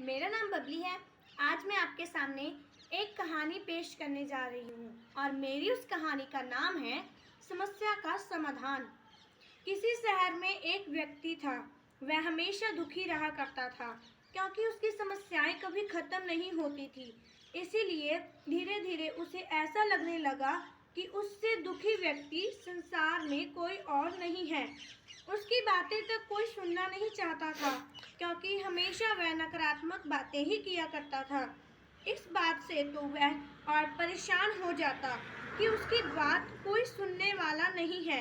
मेरा नाम बबली है। आज मैं आपके सामने एक कहानी पेश करने जा रही हूँ और मेरी उस कहानी का नाम है समस्या का समाधान। किसी शहर में एक व्यक्ति था। वह हमेशा दुखी रहा करता था क्योंकि उसकी समस्याएं कभी खत्म नहीं होती थी। इसीलिए धीरे धीरे उसे ऐसा लगने लगा कि उससे दुखी व्यक्ति संसार में कोई और नहीं है। उसकी बातें तक कोई सुनना नहीं चाहता था क्योंकि हमेशा वह नकारात्मक बातें ही किया करता था। इस बात से तो वह और परेशान हो जाता कि उसकी बात कोई सुनने वाला नहीं है।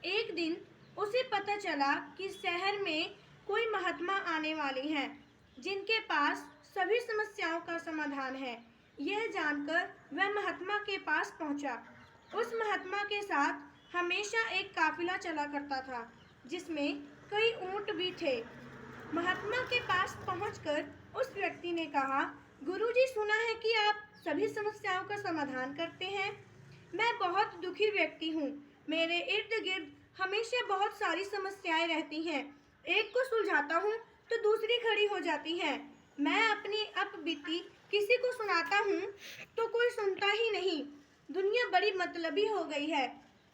एक दिन उसे पता चला कि शहर में कोई महात्मा आने वाले हैं जिनके पास सभी समस्याओं का समाधान है। यह जानकर वह महात्मा के पास पहुंचा। उस महात्मा के साथ हमेशा एक काफिला चला करता था जिसमें कई ऊंट भी थे। महात्मा के पास पहुंचकर उस व्यक्ति ने कहा, गुरुजी, सुना है कि आप सभी समस्याओं का समाधान करते हैं। मैं बहुत दुखी व्यक्ति हूँ। मेरे इर्द गिर्द हमेशा बहुत सारी समस्याएं रहती हैं। एक को सुलझाता हूँ तो दूसरी खड़ी हो जाती है। मैं अपनी अपबीती किसी को सुनाता हूँ तो कोई सुनता ही नहीं। दुनिया बड़ी मतलबी हो गई है।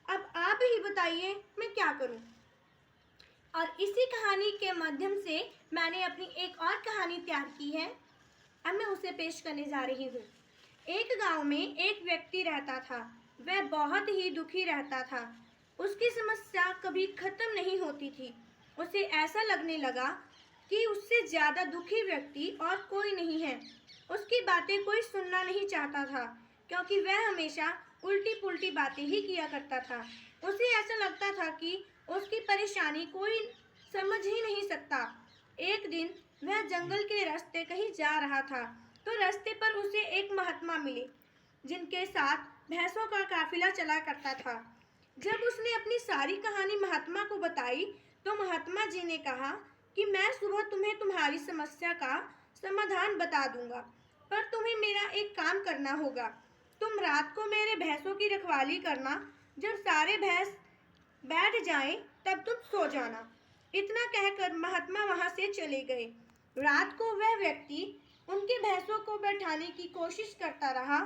अब आप ही बताइए मैं क्या करूँ। और इसी कहानी के माध्यम से मैंने अपनी एक और कहानी तैयार की है। अब मैं उसे पेश करने जा रही हूँ। एक गांव में एक व्यक्ति रहता था। वह बहुत ही दुखी रहता था। उसकी समस्या कभी खत्म नहीं होती थी। उसे ऐसा लगने लगा कि उससे ज़्यादा दुखी व्यक्ति और कोई नहीं है। उसकी बातें कोई सुनना नहीं चाहता था क्योंकि वह हमेशा उल्टी पुल्टी बातें ही किया करता था। उसे ऐसा लगता था कि उसकी परेशानी कोई समझ ही नहीं सकता। एक दिन वह जंगल के रास्ते कहीं जा रहा था तो रास्ते पर उसे एक महात्मा मिले जिनके साथ भैंसों का काफिला चला करता था। जब उसने अपनी सारी कहानी महात्मा को बताई तो महात्मा जी ने कहा कि मैं सुबह तुम्हें तुम्हारी समस्या का समाधान बता दूंगा, पर तुम्हें मेरा एक काम करना होगा। तुम रात को मेरे भैंसों की रखवाली करना। जब सारे भैंस बैठ जाएं तब तुम सो जाना। इतना कहकर महात्मा वहां से चले गए। रात को वह व्यक्ति उनकी भैंसों को बैठाने की कोशिश करता रहा,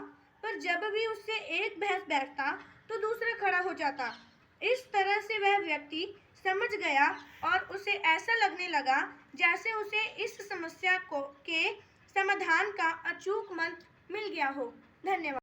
पर जब भी उससे एक भैंस बैठता तो दूसरा खड़ा हो जाता। इस तरह से वह व्यक्ति समझ गया और उसे ऐसा लगने लगा जैसे उसे इस समस्या के समाधान का अचूक मंत्र मिल गया हो। धन्यवाद।